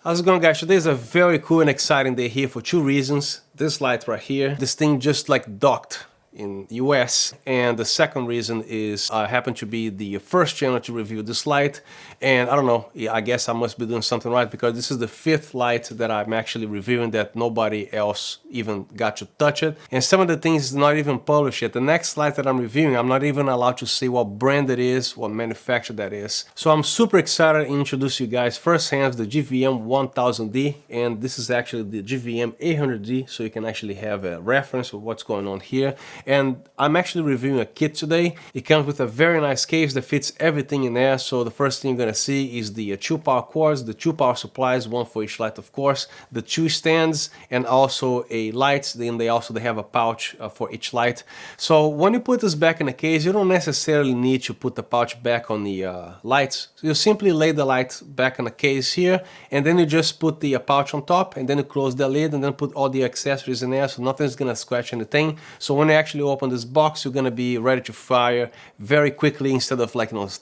How's it going, guys? Today is a very cool and exciting day here for two reasons. This light right here, this thing just like docked in US, and the second reason is I happen to be the first channel to review this light, and I don't know, I guess I must be doing something right because this is the fifth light that I'm actually reviewing that nobody else even got to touch it, and some of the things is not even published yet. The next light that I'm reviewing, I'm not even allowed to say what brand it is, what manufacturer that is. So I'm super excited to introduce you guys firsthand the GVM 1000D, and this is actually the GVM 800D, so you can actually have a reference of what's going on here. And I'm actually reviewing a kit today. It comes with a very nice case that fits everything in there. So the first thing you're gonna see is the two power cords, the two power supplies, one for each light of course, the two stands, and also a light. Then they have a pouch for each light. So when you put this back in the case, you don't necessarily need to put the pouch back on the lights. So you simply lay the light back in the case here, and then you just put the pouch on top, and then you close the lid, and then put all the accessories in there, so nothing's gonna scratch anything. So when you actually open this box, you're gonna be ready to fire very quickly instead of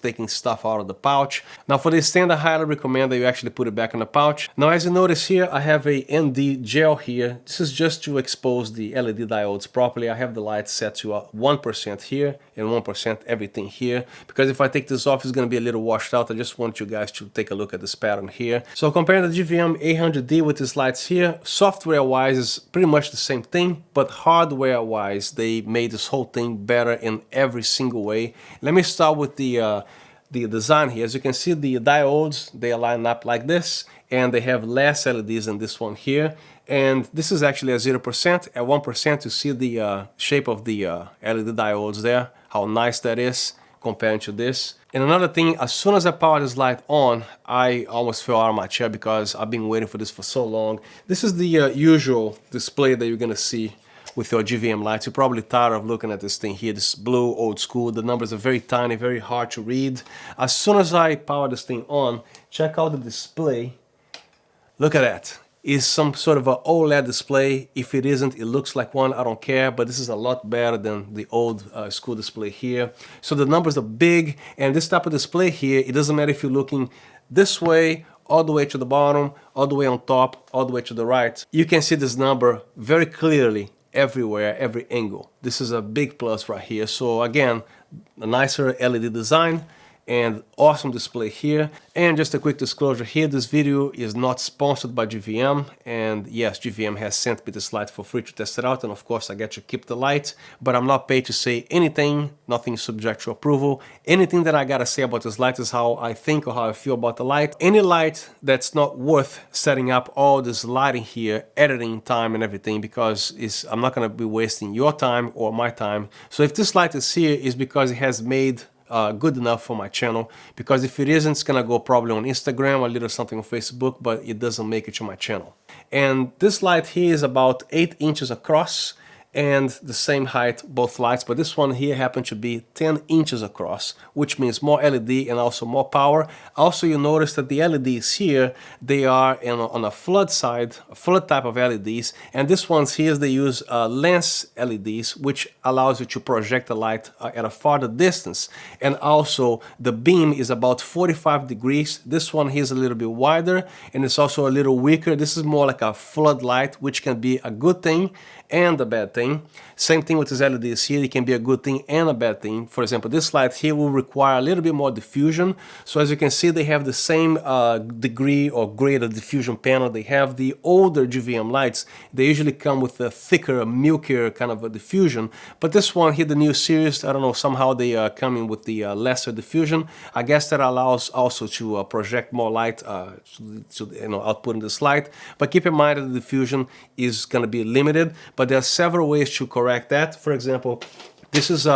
taking stuff out of the pouch. Now for this stand, I highly recommend that you actually put it back in the pouch. Now as you notice here, I have a ND gel here. This is just to expose the LED diodes properly. I have the light set to 1% here and 1% everything here, because if I take this off, it's gonna be a little washed out. I just want you guys to take a look at this pattern here. So comparing the GVM 800D with these lights here, software-wise is pretty much the same thing, but hardware-wise, they made this whole thing better in every single way. Let me start with the design here. As you can see, the diodes, they line up like this, and they have less LEDs than this one here. And this is actually a 0%. At 1%, you see the shape of the LED diodes there, how nice that is compared to this. And another thing, as soon as I power this light on, I almost fell out of my chair because I've been waiting for this for so long. This is the usual display that you're gonna see with your GVM lights. You're probably tired of looking at this thing here, this blue old school. The numbers are very tiny, very hard to read. As soon as I power this thing on, check out the display. Look at that. It's some sort of an OLED display. If it isn't, it looks like one, I don't care, but this is a lot better than the old school display here. So the numbers are big, and this type of display here, it doesn't matter if you're looking this way, all the way to the bottom, all the way on top, all the way to the right. You can see this number very clearly everywhere, every angle. This is a big plus right here. So again, a nicer LED design and awesome display here. And just a quick disclosure here, this video is not sponsored by GVM, and yes, GVM has sent me this light for free to test it out, and of course I get to keep the light, but I'm not paid to say anything, nothing subject to approval. Anything that I gotta say about this light is how I think or how I feel about the light. Any light that's not worth setting up all this lighting here, editing time and everything, because I'm not gonna be wasting your time or my time. So if this light is here, is because it has made good enough for my channel, because if it isn't, it's gonna go probably on Instagram, a little something on Facebook, but it doesn't make it to my channel. And this light here is about 8 inches across, and the same height, both lights, but this one here happened to be 10 inches across, which means more LED and also more power. Also, you notice that the LEDs here, they are on a flood side, a flood type of LEDs, and this ones here, they use lens LEDs, which allows you to project the light at a farther distance. And also, the beam is about 45 degrees. This one here is a little bit wider, and it's also a little weaker. This is more like a flood light, which can be a good thing and a bad thing. Same thing with these LEDs here, it can be a good thing and a bad thing. For example, this light here will require a little bit more diffusion. So as you can see, they have the same degree or grade of diffusion panel. They have the older GVM lights. They usually come with a thicker, milkier kind of a diffusion. But this one here, the new series, I don't know, somehow they are coming with the lesser diffusion. I guess that allows also to project more light to output in this light. But keep in mind that the diffusion is going to be limited. But there are several ways to correct that. For example, this is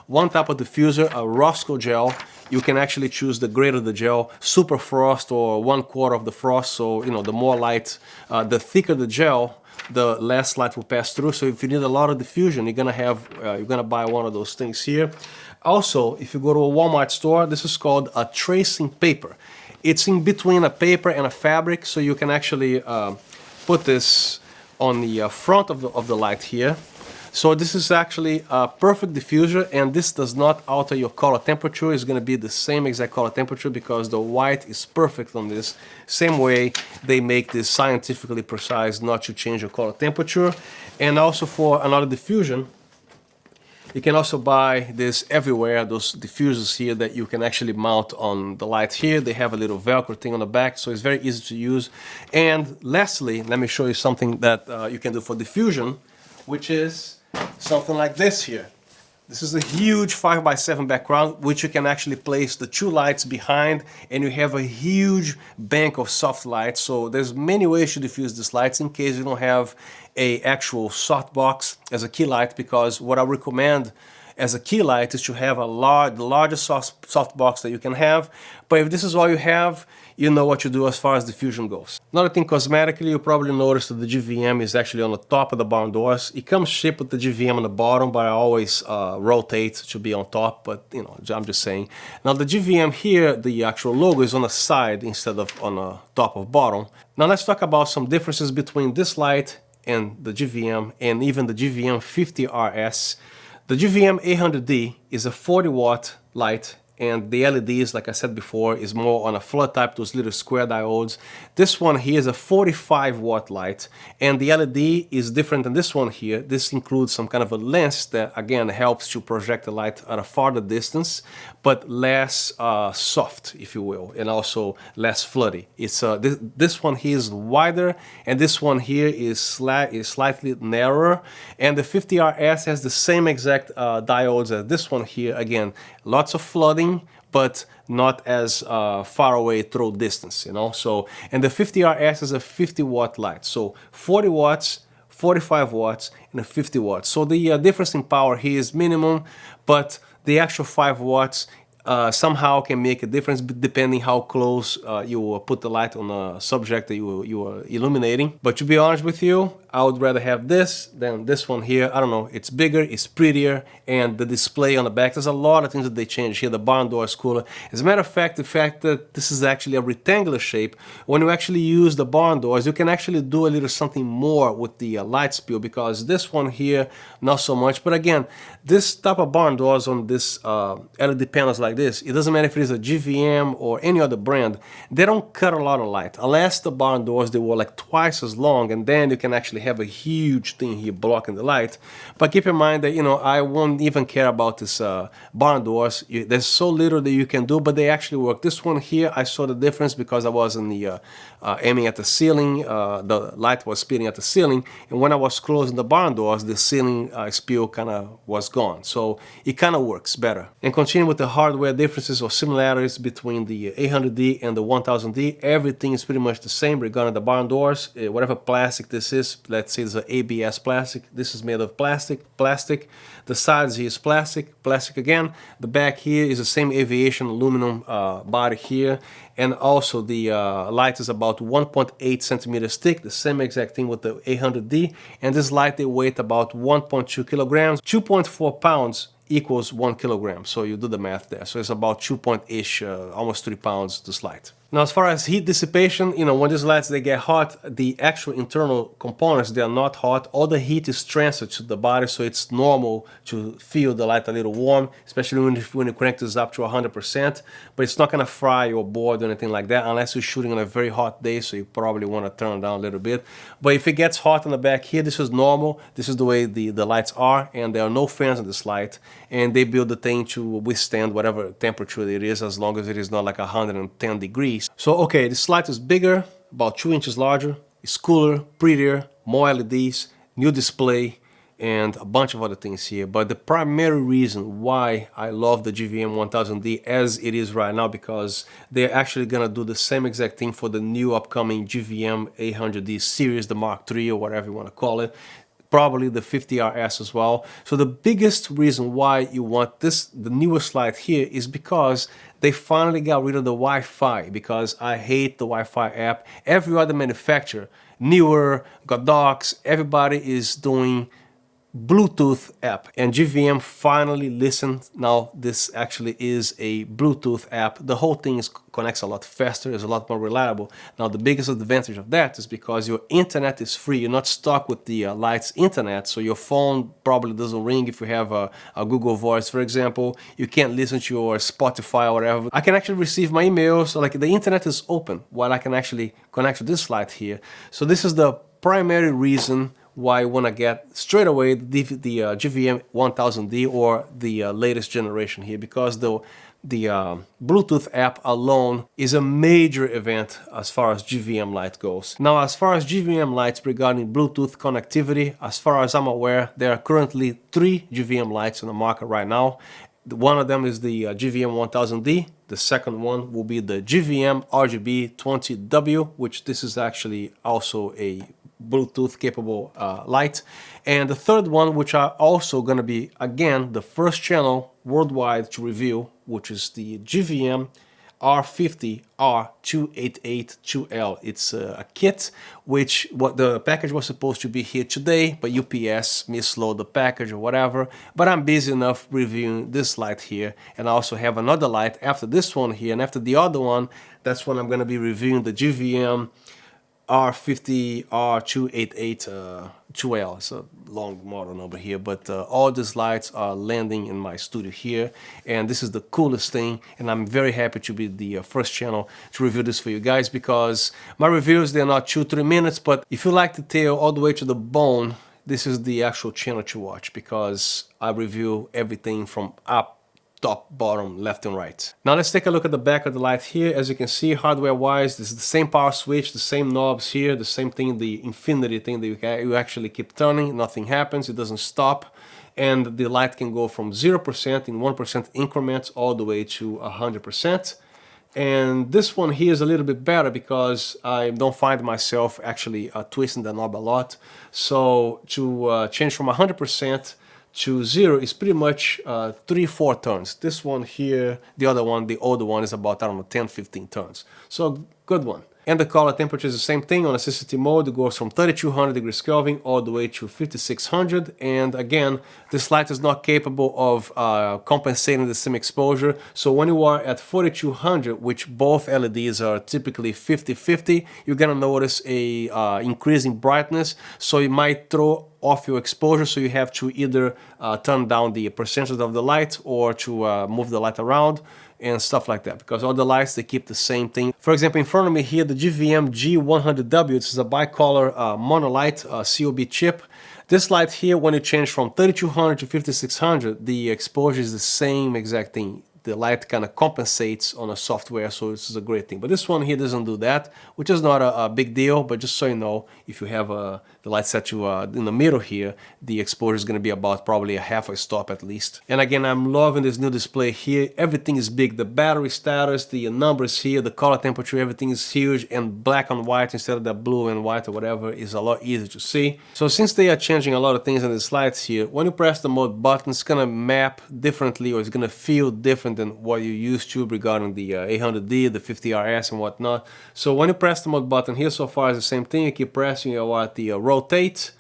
one type of diffuser, a Roscoe gel. You can actually choose the grade of the gel, super frost or 1/4 of the frost. So, the more light, the thicker the gel, the less light will pass through. So if you need a lot of diffusion, you're gonna buy one of those things here. Also, if you go to a Walmart store, this is called a tracing paper. It's in between a paper and a fabric, so you can actually put this on the front of the light here. So this is actually a perfect diffuser, and this does not alter your color temperature. It's going to be the same exact color temperature because the white is perfect on this. Same way they make this scientifically precise not to change your color temperature. And also for another diffusion, you can also buy this everywhere, those diffusers here that you can actually mount on the light here. They have a little Velcro thing on the back, so it's very easy to use. And lastly, let me show you something that you can do for diffusion, which is something like this here. This is a huge 5x7 background, which you can actually place the two lights behind, and you have a huge bank of soft lights. So there's many ways to diffuse these lights in case you don't have a actual softbox as a key light, because what I recommend as a key light is to have the largest softbox that you can have. But if this is all you have, you know what to do as far as diffusion goes. Another thing, cosmetically, you probably noticed that the GVM is actually on the top of the barn doors. It comes shipped with the GVM on the bottom, but I always rotate to be on top, but you know, I'm just saying. Now the GVM here, the actual logo is on the side instead of on the top of bottom. Now let's talk about some differences between this light and the GVM and even the GVM 50RS. The GVM 800D is a 40 watt light, and the LEDs, like I said before, is more on a flood type, those little square diodes. This one here is a 45 watt light, and the LED is different than this one here. This includes some kind of a lens that again helps to project the light at a farther distance, but less soft, if you will, and also less floody. It's this one here is wider, and this one here is slightly narrower, and the 50RS has the same exact diodes as this one here. Again, lots of flooding, but not as far away throw distance, you know. So, and the 50RS is a 50 watt light, so 40 watts, 45 watts, and a 50 watts. So the difference in power here is minimum, but the actual 5 watts somehow can make a difference depending how close you put the light on a subject that you are illuminating. But to be honest with you, I would rather have this than this one here. I don't know, it's bigger, it's prettier, and the display on the back, there's a lot of things that they changed here. The barn door is cooler. As a matter of fact, the fact that this is actually a rectangular shape, when you actually use the barn doors, you can actually do a little something more with the light spill, because this one here, not so much. But again, this type of barn doors on this LED panels like this, it doesn't matter if it is a GVM or any other brand, they don't cut a lot of light, unless the barn doors, they were like twice as long, and then you can actually have a huge thing here blocking the light. But keep in mind that, you know, I won't even care about this barn doors. There's so little that you can do, but they actually work. This one here, I saw the difference because I was in the aiming at the ceiling. The light was spilling at the ceiling, and when I was closing the barn doors, the ceiling spill kind of was gone. So it kind of works better. And continuing with the hardware differences or similarities between the 800D and the 1000D, everything is pretty much the same regarding the barn doors. Whatever plastic this is, let's say it's an ABS plastic, this is made of plastic. The sides here is plastic again. The back here is the same aviation aluminum body here, and also the light is about 1.8 centimeters thick, the same exact thing with the 800D, and this light, they weigh about 1.2 kilograms. 2.4 pounds equals 1 kilogram, so you do the math there. So it's about 2-ish, almost 3 pounds, this light. Now, as far as heat dissipation, you know, when these lights, they get hot, the actual internal components, they are not hot. All the heat is transferred to the body, so it's normal to feel the light a little warm, especially when you crank this up to 100%. But it's not going to fry your board or anything like that, unless you're shooting on a very hot day, so you probably want to turn down a little bit. But if it gets hot on the back here, this is normal. This is the way the lights are, and there are no fans on this light. And they build the thing to withstand whatever temperature it is, as long as it is not like 110 degrees. So, okay, this light is bigger, about 2 inches larger, it's cooler, prettier, more LEDs, new display, and a bunch of other things here. But the primary reason why I love the GVM 1000D as it is right now, because they're actually gonna do the same exact thing for the new upcoming GVM 800D series, the Mark III or whatever you wanna call it. Probably the 50RS as well. So the biggest reason why you want this, the newest light here, is because they finally got rid of the Wi-Fi, because I hate the Wi-Fi app. Every other manufacturer, Newer, Godox, everybody is doing Bluetooth app, and GVM finally listened. Now this actually is a Bluetooth app. The whole thing connects a lot faster, is a lot more reliable. Now the biggest advantage of that is because your internet is free. You're not stuck with the Light's internet, so your phone probably doesn't ring if you have a Google Voice, for example. You can't listen to your Spotify or whatever. I can actually receive my emails, so like the internet is open while I can actually connect to this Light here. So this is the primary reason why I want to get straight away the GVM 1000D or the latest generation here, because the Bluetooth app alone is a major event as far as GVM Lite goes. Now, as far as GVM Lites regarding Bluetooth connectivity, as far as I'm aware, there are currently 3 GVM Lites on the market right now. One of them is the GVM 1000D. The second one will be the GVM RGB 20W, which this is actually also a Bluetooth capable light. And the third one, which are also going to be, again, the first channel worldwide to review, which is the GVM R50R2882L. It's a kit, which what the package was supposed to be here today, but UPS misloaded the package or whatever. But I'm busy enough reviewing this light here, and I also have another light after this one here, and after the other one, that's when I'm going to be reviewing the GVM R50R288-2L. It's a long model number here, but all these lights are landing in my studio here, and this is the coolest thing, and I'm very happy to be the first channel to review this for you guys, because my reviews, they're not 2-3 minutes, but if you like the tail all the way to the bone, this is the actual channel to watch, because I review everything from up, top, bottom, left and right. Now let's take a look at the back of the light here. As you can see, hardware wise, this is the same power switch, the same knobs here, the same thing, the infinity thing that you actually keep turning, nothing happens, it doesn't stop. And the light can go from 0% in 1% increments all the way to 100%. And this one here is a little bit better because I don't find myself actually twisting the knob a lot. So to change from 100% to 0 is pretty much 3-4 turns. This one here, the other one, the older one, is about, I don't know, 10-15 turns. So good one. And the color temperature is the same thing. On assisted mode, it goes from 3200 degrees Kelvin all the way to 5600. And again, this light is not capable of compensating the same exposure. So when you are at 4200, which both LEDs are typically 50-50, you're gonna notice a increase in brightness. So you might throw off your exposure, so you have to either turn down the percentage of the light or to move the light around and stuff like that, because all the lights, they keep the same thing. For example, in front of me here, the GVM G100W, this is a bicolor monolight COB chip. This light here, when you change from 3200 to 5600, the exposure is the same exact thing. The light kind of compensates on a software, so this is a great thing. But this one here doesn't do that, which is not a big deal, but just so you know, if you have the light set to in the middle here, the exposure is going to be about probably a half a stop at least. And again, I'm loving this new display here. Everything is big. The battery status, the numbers here, the color temperature, everything is huge, and black and white instead of the blue and white or whatever is a lot easier to see. So since they are changing a lot of things in the lights here, when you press the mode button, it's going to map differently, or it's going to feel different than what you're used to regarding the 800D, the 50RS and whatnot. So when you press the mode button here, so far it's the same thing. You keep pressing, you are at the rotate,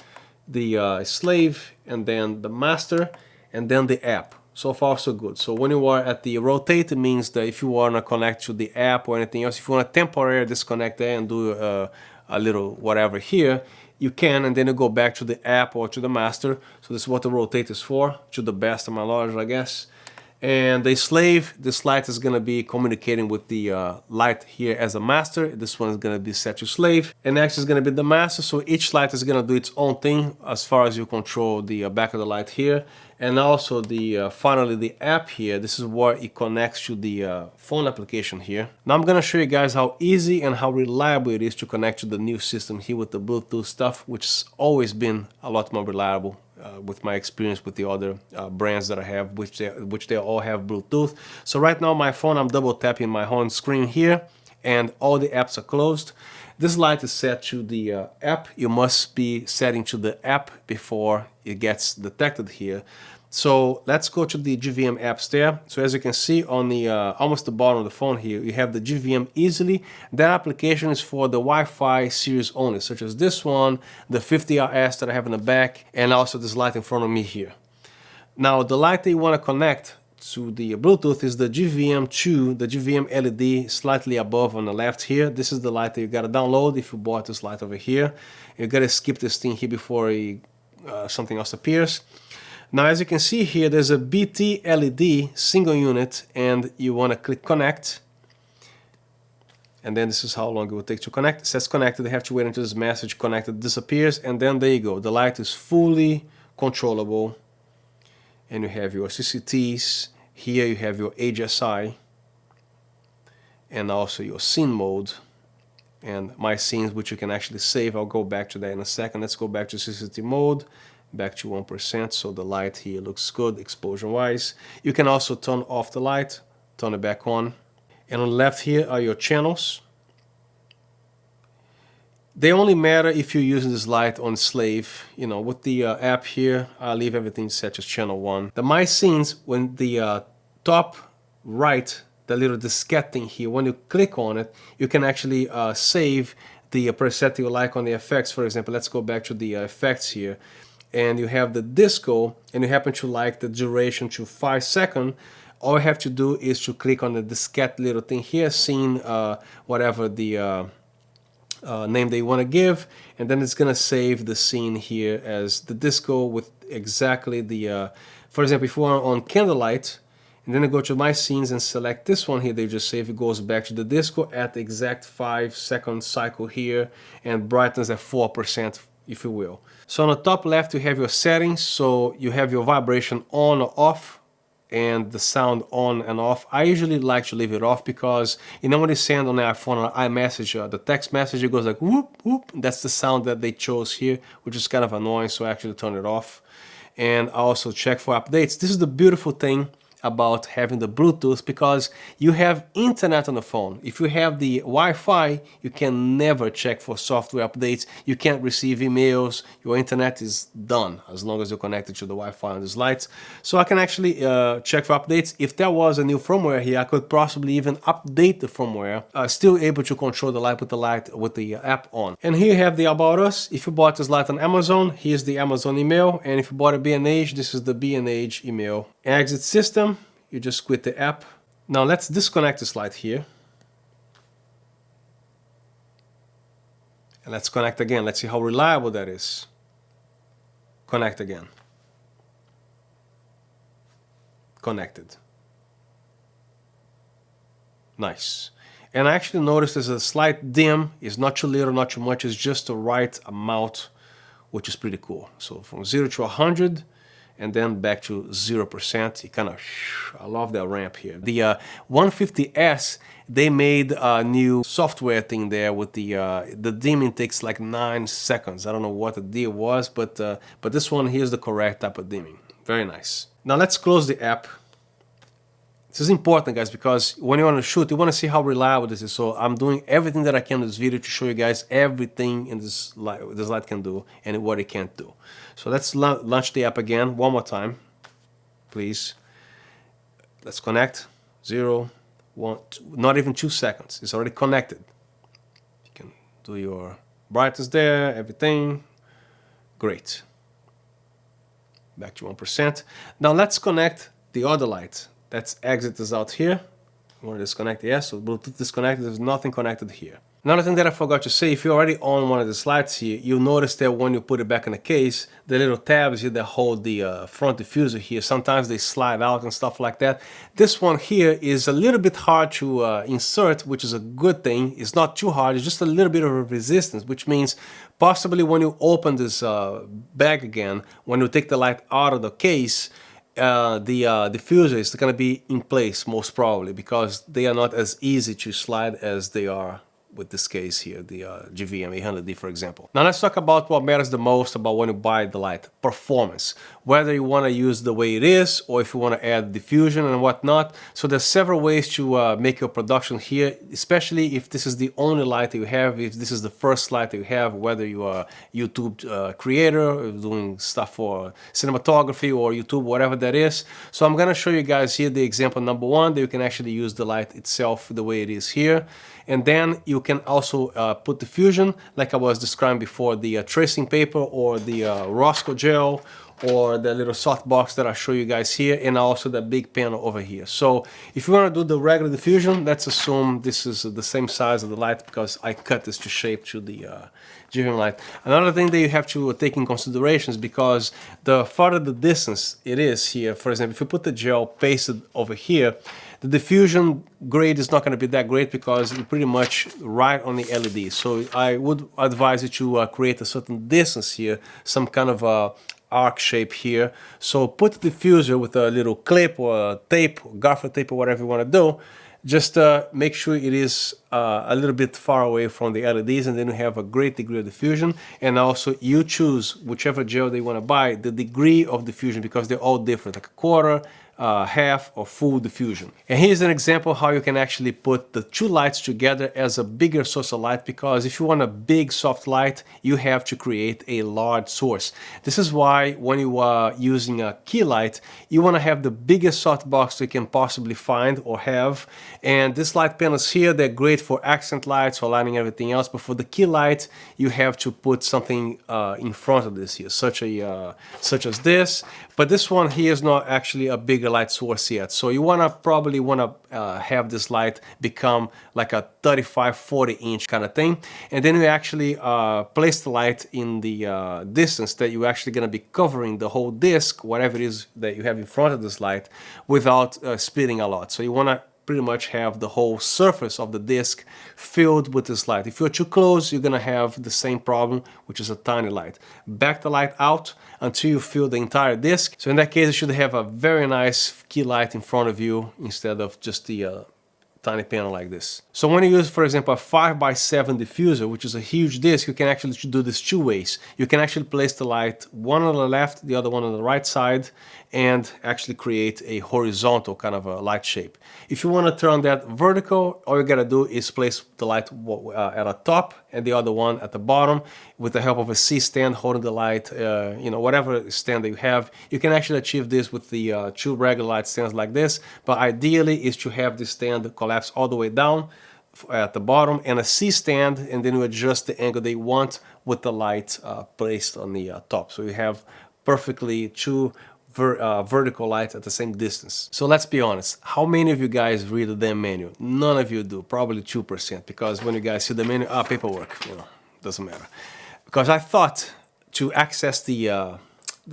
the slave, and then the master, and then the app. So far so good. So when you are at the rotate, it means that if you want to connect to the app or anything else, if you want to temporarily disconnect there and do a little whatever here, you can, and then you go back to the app or to the master. So this is what the rotate is for, to the best of my knowledge, I guess. And the slave, this light is going to be communicating with the light here as a master. This one is going to be set to slave. And next is going to be the master. So each light is going to do its own thing as far as you control the back of the light here. And also the finally the app here. This is where it connects to the phone application here. Now I'm going to show you guys how easy and how reliable it is to connect to the new system here with the Bluetooth stuff, which has always been a lot more reliable. With my experience with the other brands that I have, which they all have Bluetooth. So right now my phone, I'm double tapping my home screen here, and all the apps are closed. This light is set to the app. You must be setting to the app before it gets detected here. So let's go to the GVM apps there. So as you can see on the almost the bottom of the phone here, you have the GVM Easily. That application is for the Wi-Fi series only, such as this one, the 50RS that I have in the back, and also this light in front of me here. Now the light that you want to connect to the Bluetooth is the GVM2, the GVM LED slightly above on the left here. This is the light that you got to download if you bought this light over here. You got to skip this thing here before something else appears. Now, as you can see here, there's a BT LED single unit, and you want to click connect. And then this is how long it will take to connect. It says connected. You have to wait until this message connected disappears, and then there you go. The light is fully controllable, and you have your CCTs. Here you have your HSI, and also your scene mode, and my scenes, which you can actually save. I'll go back to that in a second. Let's go back to CCT mode. Back to 1%, so the light here looks good exposure wise. You can also turn off the light, turn it back on. And on the left here are your channels. They only matter if you're using this light on slave. You know, with the app here, I'll leave everything set as channel 1. The My Scenes, when the top right, the little diskette thing here, when you click on it, you can actually save the preset you like on the effects. For example, let's go back to the effects here. And you have the disco, and you happen to like the duration to 5 seconds, all you have to do is to click on the diskette little thing here, scene, whatever the name they want to give, and then it's going to save the scene here as the disco with exactly the, for example, if you are on candlelight, and then you go to My Scenes and select this one here, they just save it goes back to the disco at the exact 5-second cycle here, and brightness at 4%, if you will. So on the top left you have your settings, so you have your vibration on or off and the sound on and off. I usually like to leave it off because you know when you send on the iPhone or iMessage, the text message, it goes like whoop whoop. That's the sound that they chose here, which is kind of annoying, so I actually turn it off. And I also check for updates. This is the beautiful thing about having the Bluetooth, because you have internet on the phone. If you have the Wi-Fi, you can never check for software updates. You can't receive emails. Your internet is done as long as you're connected to the Wi-Fi on these lights. So I can actually check for updates. If there was a new firmware here, I could possibly even update the firmware. Still able to control the light with the app on. And here you have the About Us. If you bought this light on Amazon, here's the Amazon email. And if you bought a B&H, this is the B&H email. Exit system. You just quit the app. Now let's disconnect this light here. And let's connect again. Let's see how reliable that is. Connect again. Connected. Nice. And I actually noticed there's a slight dim. It's not too little, not too much. It's just the right amount, which is pretty cool. So from 0 to 100. And then back to 0%. It kind of, I love that ramp here. The 150S, they made a new software thing there with the dimming takes like 9 seconds. I don't know what the deal was, but this one here's the correct type of dimming. Very nice. Now let's close the app. This is important, guys, because when you want to shoot, you want to see how reliable this is. So I'm doing everything that I can in this video to show you guys everything in this light can do and what it can't do. So let's launch the app again one more time, please. Let's connect. 0, 1, 2, not even 2 seconds. It's already connected. You can do your brightness there, everything. Great. Back to 1%. Now let's connect the other light. Let's exit this out here. I want to disconnect, yes, so Bluetooth disconnected, there's nothing connected here. Another thing that I forgot to say, if you're already on one of the slides here, you'll notice that when you put it back in the case, the little tabs here that hold the front diffuser here, sometimes they slide out and stuff like that. This one here is a little bit hard to insert, which is a good thing. It's not too hard, it's just a little bit of a resistance, which means possibly when you open this bag again, when you take the light out of the case, the diffuser is going to be in place most probably, because they are not as easy to slide as they are with this case here, the GVM 800D, for example. Now let's talk about what matters the most about when you buy the light: performance. Whether you want to use the way it is or if you want to add diffusion and whatnot. So there's several ways to make your production here, especially if this is the only light that you have, if this is the first light that you have, whether you are a YouTube creator, doing stuff for cinematography or YouTube, whatever that is. So I'm going to show you guys here the example number one, that you can actually use the light itself the way it is here. And then you can also put diffusion, like I was describing before, the tracing paper or the Roscoe gel, or the little softbox that I show you guys here, and also the big panel over here. So if you want to do the regular diffusion, let's assume this is the same size of the light, because I cut this to shape to the GVM light. Another thing that you have to take in consideration is because the farther the distance it is here, for example, if you put the gel pasted over here, the diffusion grade is not going to be that great because you're pretty much right on the LED. So I would advise you to create a certain distance here, some kind of arc shape here. So put the diffuser with a little clip or a tape, or gaffer tape, or whatever you want to do. Just make sure it is a little bit far away from the LEDs, and then you have a great degree of diffusion. And also you choose whichever gel they want to buy, the degree of diffusion, because they're all different, like a quarter, half, or full diffusion. And here's an example how you can actually put the two lights together as a bigger source of light, because if you want a big soft light, you have to create a large source. This is why when you are using a key light, you want to have the biggest softbox you can possibly find or have. And this light panels here, they're great for accent lights, for lighting everything else, but for the key light, you have to put something in front of this here, such as this. But this one here is not actually a bigger light source yet. So you probably want to have this light become like a 35-40 inch kind of thing. And then you actually place the light in the distance that you're actually going to be covering the whole disc, whatever it is that you have in front of this light, without splitting a lot. So you want to pretty much have the whole surface of the disc filled with this light. If you're too close, you're gonna have the same problem, which is a tiny light. Back the light out until you fill the entire disc. So in that case, you should have a very nice key light in front of you instead of just the tiny panel like this. So when you use, for example, a 5x7 diffuser, which is a huge disc, you can actually do this two ways. You can actually place the light one on the left, the other one on the right side, and actually create a horizontal kind of a light shape. If you want to turn that vertical, all you gotta do is place the light at the top and the other one at the bottom with the help of a C-stand holding the light, whatever stand that you have. You can actually achieve this with the two regular light stands like this, but ideally is to have the stand collapse all the way down at the bottom and a C-stand, and then you adjust the angle they want with the light placed on the top. So you have perfectly two vertical lights at the same distance. So let's be honest, how many of you guys read the damn menu? None of you do, probably 2%, because when you guys see the menu, paperwork, doesn't matter. Because I thought to access the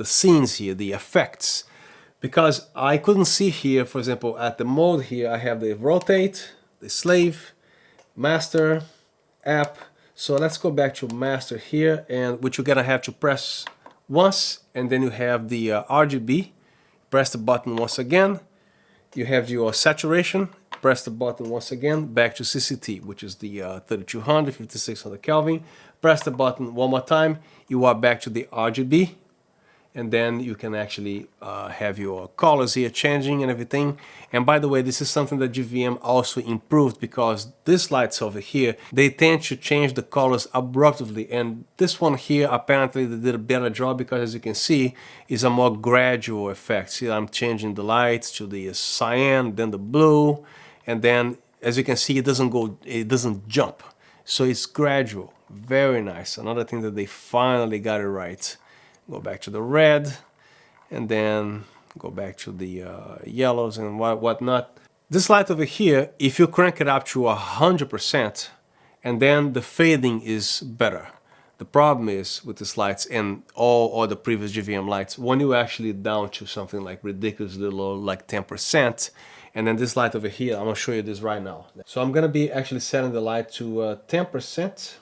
scenes here, the effects, because I couldn't see here, for example, at the mode here, I have the rotate, the slave, master, app. So let's go back to master here, and which you're gonna have to press once, and then you have the RGB, press the button once again, you have your saturation, press the button once again, back to CCT, which is the 3200, 5600 Kelvin, press the button one more time, you are back to the RGB, and then you can actually have your colors here changing and everything. And by the way, this is something that GVM also improved, because these lights over here, they tend to change the colors abruptly, and this one here apparently they did a better job, because as you can see is a more gradual effect. See, I'm changing the lights to the cyan, then the blue, and then as you can see it doesn't jump, so it's gradual. Very nice. Another thing that they finally got it right. Go back to the red, and then go back to the yellows and whatnot. This light over here, if you crank it up to 100%, and then the fading is better. The problem is with these lights and all the previous GVM lights, when you actually down to something like ridiculously low, like 10%, and then this light over here, I'm gonna show you this right now. So I'm gonna be actually setting the light to 10%,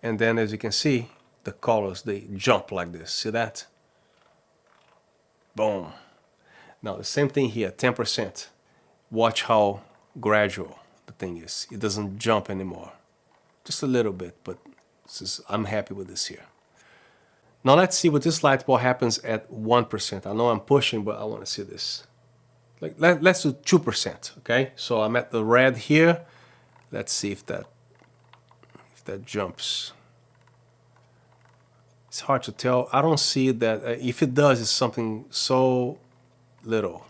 and then as you can see, the colors, they jump like this. See that? Boom. Now the same thing here, 10%. Watch how gradual the thing is. It doesn't jump anymore. just a little bit, but I'm happy with this here. Now let's see what this light bulb happens at 1%. I know I'm pushing, but I want to see this. Like let's do 2%, okay? So I'm at the red here. Let's see if that jumps. It's hard to tell. I don't see that. If it does, it's something so little.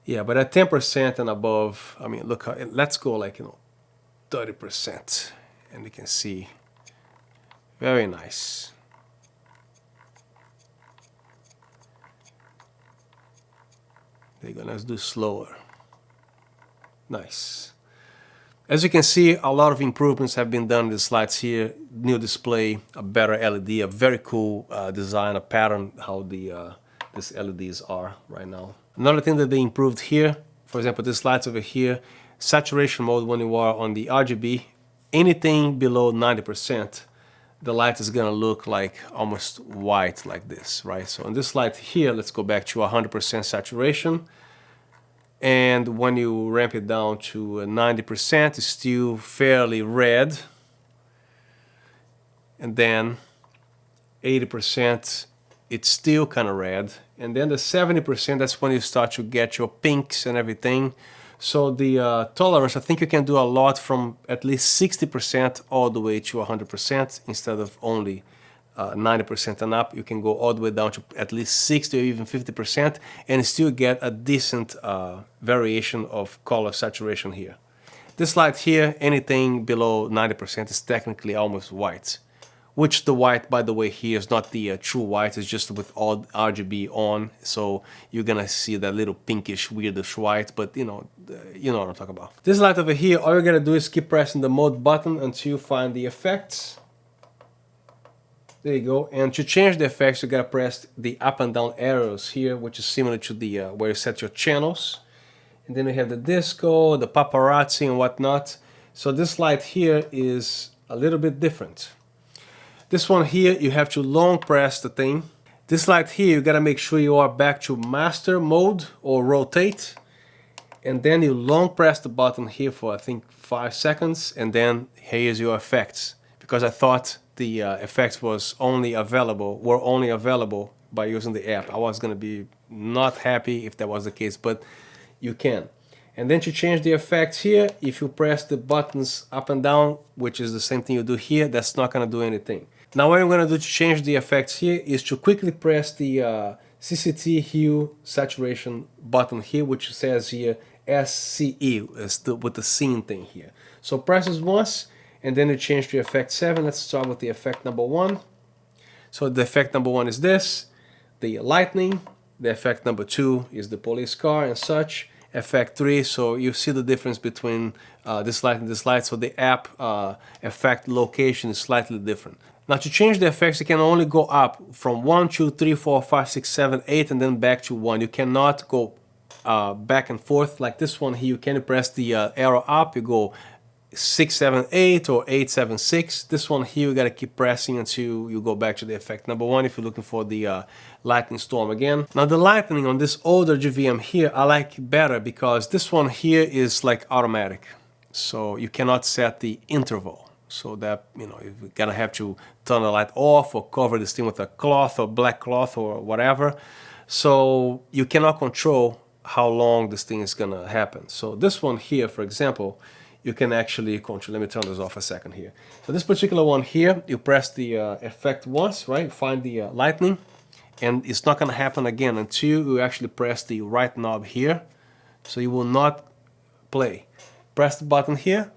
Yeah, but at 10% and above, I mean, look, let's go like, 30%, and you can see, very nice. There you go, let's do slower. Nice. As you can see, a lot of improvements have been done in these lights here. New display, a better LED, a very cool design, a pattern, how these LEDs are right now. Another thing that they improved here, for example, these lights over here, saturation mode when you are on the RGB, anything below 90%, the light is gonna look like almost white like this, right? So on this light here, let's go back to 100% saturation. And when you ramp it down to 90%, it's still fairly red. And then 80%, it's still kind of red. And then the 70%, that's when you start to get your pinks and everything. So the tolerance, I think you can do a lot from at least 60% all the way to 100% instead of only 90% and up. You can go all the way down to at least 60 or even 50% and still get a decent variation of color saturation here. This light here, anything below 90% is technically almost white. Which the white, by the way, here is not the true white, it's just with all RGB on, so you're gonna see that little pinkish, weirdish white, but you know what I'm talking about. This light over here, all you're gonna do is keep pressing the mode button until you find the effects. There you go, and to change the effects, you gotta press the up and down arrows here, which is similar to the where you set your channels. And then we have the disco, the paparazzi and whatnot. So this light here is a little bit different. This one here, you have to long press the thing. This light here, you gotta make sure you are back to master mode or rotate. And then you long press the button here for I think 5 seconds, and then here's your effects. Because I thought the effects were only available by using the app. I was gonna be not happy if that was the case, but you can. And then to change the effects here, if you press the buttons up and down, which is the same thing you do here, that's not gonna do anything. Now what I'm gonna do to change the effects here is to quickly press the CCT hue saturation button here, which says here SCE, with the scene thing here. So press this once, and then you change to effect 7. Let's start with the effect number 1. So the effect number 1 is this, the lightning. The effect number 2 is the police car and such. Effect 3, so you see the difference between this light and this light. So the app effect location is slightly different. Now to change the effects, you can only go up from 1, 2, 3, 4, 5, 6, 7, 8, and then back to 1. You cannot go back and forth like this one here. You can press the arrow up, you go 6, 7, 8 or 8, 7, 6. This one here, you gotta keep pressing until you go back to the effect number 1 if you're looking for the lightning storm again. Now the lightning on this older GVM here, I like better because this one here is like automatic. So you cannot set the interval. So that, you're gonna have to turn the light off or cover this thing with a cloth or black cloth or whatever. So you cannot control how long this thing is gonna happen. So this one here, for example, you can actually control. Let me turn this off a second here. So this particular one here, you press the effect once, right? Find the lightning, and it's not gonna happen again until you actually press the right knob here. So you will not play. Press the button here,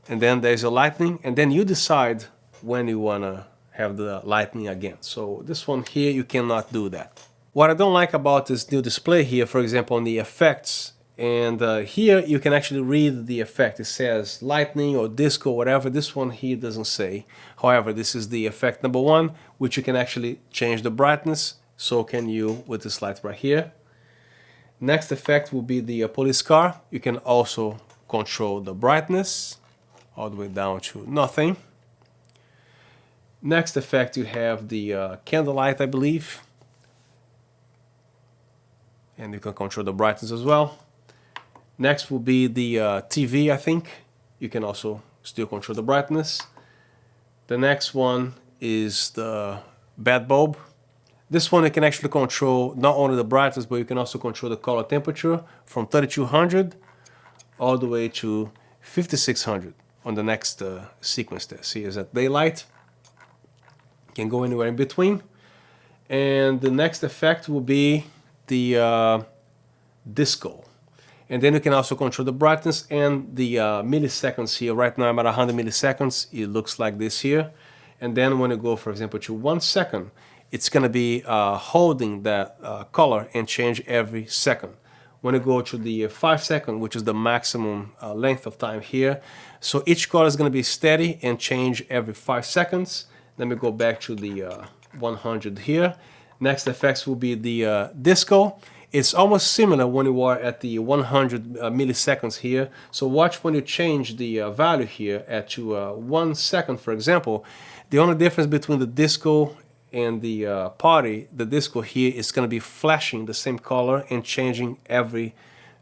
and then there's a lightning, and then you decide when you wanna have the lightning again. So this one here, you cannot do that. What I don't like about this new display here, for example, on the effects, and here you can actually read the effect. It says lightning or disco, whatever. This one here doesn't say. However, this is the effect number 1, which you can actually change the brightness. So can you with this light right here. Next effect will be the police car. You can also control the brightness all the way down to nothing. Next effect, you have the candlelight, I believe. And you can control the brightness as well. Next will be the TV, I think. You can also still control the brightness. The next one is the bed bulb. This one you can actually control not only the brightness, but you can also control the color temperature from 3200 all the way to 5600 on the next sequence there. See, is at daylight. You can go anywhere in between. And the next effect will be the disco. And then you can also control the brightness and the milliseconds here. Right now I'm at 100 milliseconds. It looks like this here. And then when you go, for example, to 1 second, it's going to be holding that color and change every second. When you go to the 5 second, which is the maximum length of time here, so each color is going to be steady and change every 5 seconds. Let me go back to the 100 here. Next effects will be the disco. It's almost similar when you are at the 100 milliseconds here. So watch when you change the value here at to 1 second, for example. The only difference between the disco and the party, the disco here is going to be flashing the same color and changing every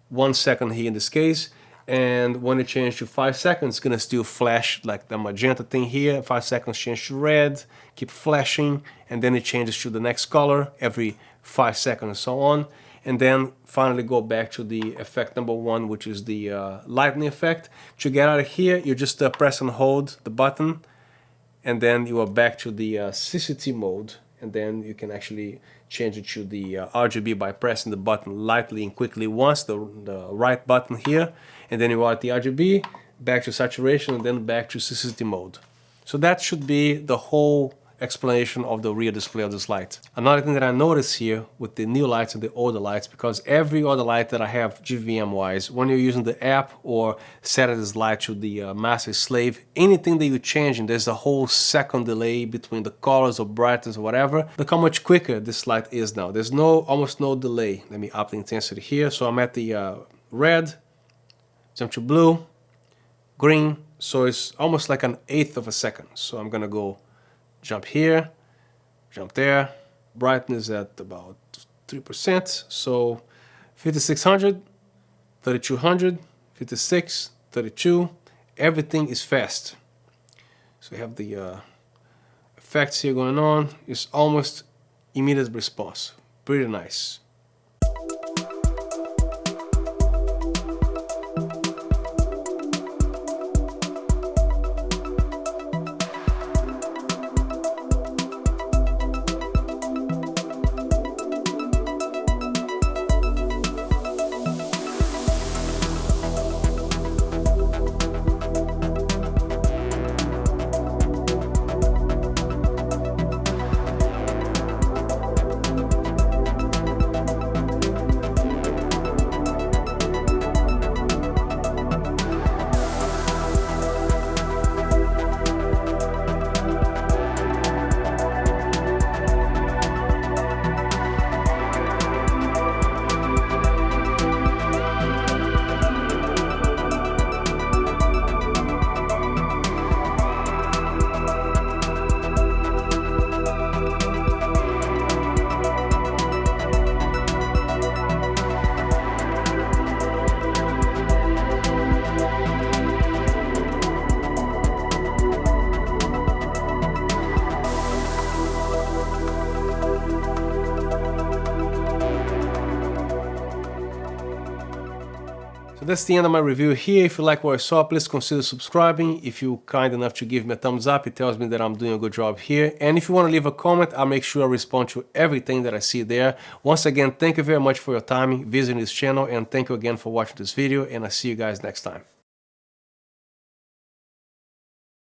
1 second here in this case. And when you change to 5 seconds, it's going to still flash like the magenta thing here. 5 seconds change to red, keep flashing, and then it changes to the next color every 5 seconds and so on. And then finally go back to the effect number 1, which is the lightning effect. To get out of here, you just press and hold the button, and then you are back to the CCT mode. And then you can actually change it to the RGB by pressing the button lightly and quickly once, the right button here. And then you are at the RGB, back to saturation, and then back to CCT mode. So that should be the whole explanation of the rear display of this light. Another thing that I noticed here with the new lights and the older lights, because every other light that I have GVM wise, when you're using the app or setting this light to the master slave, anything that you're changing, there's a whole second delay between the colors or brightness or whatever. Look how much quicker this light is now. There's almost no delay. Let me up the intensity here. So I'm at the red, jump to blue, green, so it's almost like an 1/8 of a second. So I'm gonna go jump here, jump there, brightness at about 3%, so 5600, 3200, 56, 32, everything is fast. So you have the effects here going on. It's almost immediate response, pretty nice. So that's the end of my review here. If you like what I saw, please consider subscribing. If you're kind enough to give me a thumbs up, it tells me that I'm doing a good job here. And if you want to leave a comment, I'll make sure I respond to everything that I see there. Once again, thank you very much for your time visiting this channel, and thank you again for watching this video, and I'll see you guys next time.